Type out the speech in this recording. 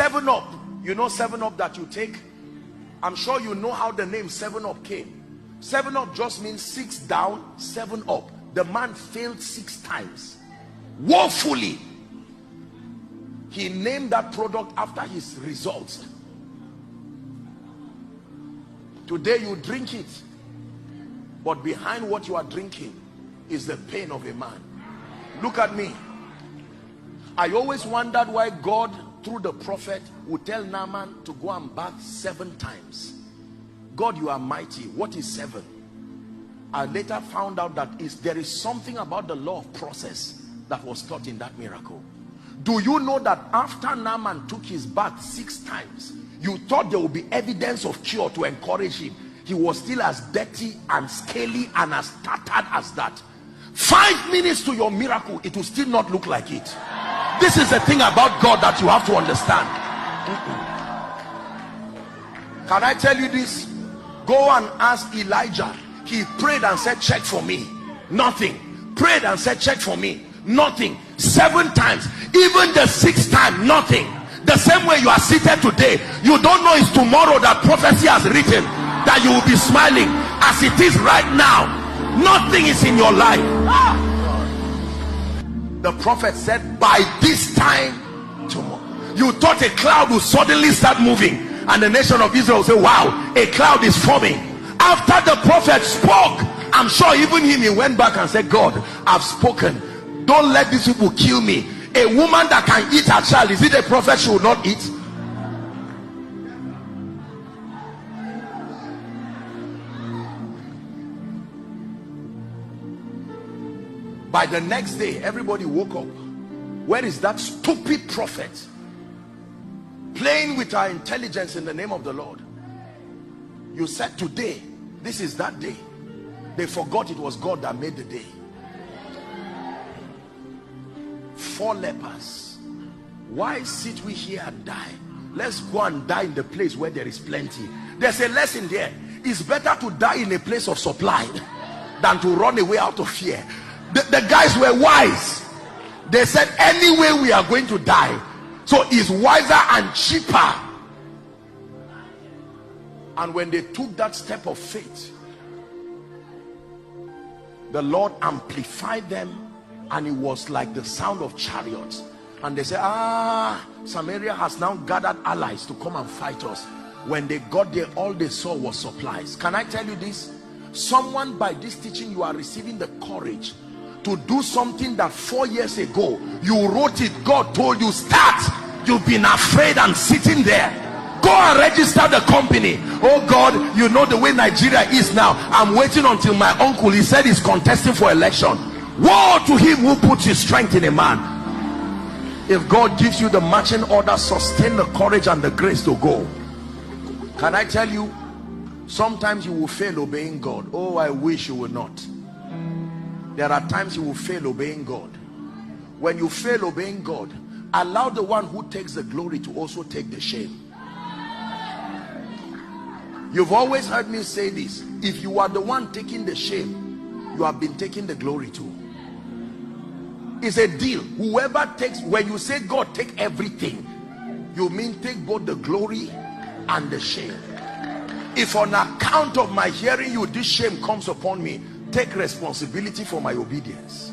7-Up, you know 7-Up that you take? I'm sure you know how the name 7-Up came. 7-Up just means 6 down, 7 up. The man failed 6 times, woefully. He named that product after his results. Today you drink it, but behind what you are drinking is the pain of a man. Look at me. I always wondered why God through the prophet would tell Naaman to go and bath 7 times. God, you are mighty. What is 7? I later found out that there is something about the law of process that was taught in that miracle. Do you know that after Naaman took his bath 6 times, you thought there would be evidence of cure to encourage him? He was still as dirty and scaly and as tattered as that. 5 minutes to your miracle, it will still not look like it. This is the thing about God that you have to understand. Can I tell you this? Go and ask Elijah. He prayed and said, check for me. Nothing. Prayed and said, check for me. Nothing. 7 times. Even the 6th time, nothing. The same way you are seated today, you don't know it's tomorrow that prophecy has written that you will be smiling. As it is right now, nothing is in your life. The prophet said, by this time tomorrow. You thought a cloud would suddenly start moving, and the nation of Israel will say, wow, a cloud is forming. After the prophet spoke, I'm sure even him, he went back and said, God, I've spoken. Don't let these people kill me. A woman that can eat her child, is it a prophet she will not eat? By the next day, everybody woke up. Where is that stupid prophet playing with our intelligence in the name of the Lord? You said today, this is that day. They forgot it was God that made the day. 4 lepers. Why sit we here and die? Let's go and die in the place where there is plenty. There's a lesson there. It's better to die in a place of supply than to run away out of fear. The guys were wise. They said, anyway we are going to die, so it's wiser and cheaper. And when they took that step of faith, the Lord amplified them, and it was like the sound of chariots. And they said, Samaria has now gathered allies to come and fight us. When they got there, all they saw was supplies. Can I tell you this? Someone, by this teaching, you are receiving the courage to do something that 4 years ago you wrote it, God told you start, you've been afraid and sitting there. Go and register the company. Oh God, you know the way Nigeria is now. I'm waiting until my uncle, he said he's contesting for election. Woe to him who puts his strength in a man. If God gives you the marching order, sustain the courage and the grace to go. Can I tell you, sometimes you will fail obeying God. Oh, I wish you would not. There are times you will fail obeying God. When you fail obeying God, allow the one who takes the glory to also take the shame. You've always heard me say this: if you are the one taking the shame, you have been taking the glory too. It's a deal. Whoever takes, when you say God take everything, you mean take both the glory and the shame. If on account of my hearing you this shame comes upon me, take responsibility for my obedience.